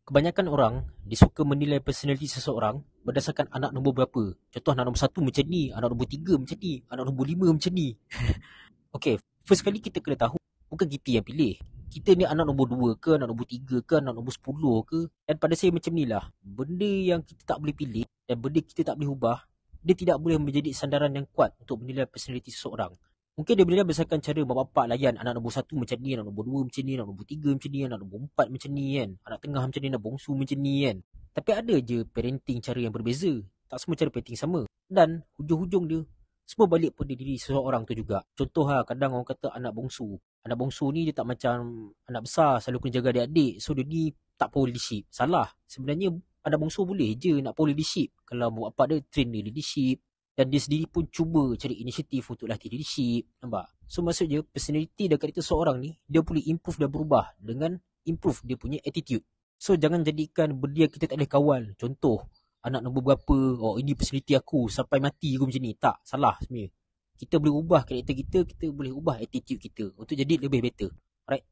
Kebanyakan orang dia suka menilai personaliti seseorang berdasarkan anak nombor berapa. Contoh anak nombor 1 macam ni, anak nombor 3 macam ni, anak nombor 5 macam ni. Okay, first kali kita kena tahu bukan kita yang pilih. Kita ni anak nombor 2 ke, anak nombor 3 ke, anak nombor 10 ke. Dan pada saya macam ni lah, benda yang kita tak boleh pilih dan benda kita tak boleh ubah, dia tidak boleh menjadi sandaran yang kuat untuk menilai personaliti seseorang. Mungkin dia menilai berdasarkan cara mak bapak layan anak nombor 1 macam ni, anak nombor 2 macam ni, anak nombor 3 macam ni, anak nombor 4 macam ni kan. Anak tengah macam ni, anak bongsu macam ni kan. Tapi ada je parenting cara yang berbeza. Tak semua cara parenting sama. Dan hujung-hujung dia, semua balik pada diri seseorang tu juga. Contoh lah, kadang orang kata anak bongsu. Anak bongsu ni dia tak macam anak besar, selalu kena jaga adik-adik. So dia ni tak power leadership. Salah. Sebenarnya anak bongsu boleh je nak power leadership. Kalau mak bapak dia train dia leadership. Dan dia sendiri pun cuba cari inisiatif untuk latih leadership. Nampak? So maksudnya personality dan karakter seorang ni, dia boleh improve dan berubah dengan improve dia punya attitude. So jangan jadikan benda yang kita tak boleh kawal. Contoh, anak nombor berapa, oh ini personality aku, sampai mati aku macam ni. Tak, salah sebenarnya. Kita boleh ubah karakter kita boleh ubah attitude kita untuk jadi lebih better. Alright?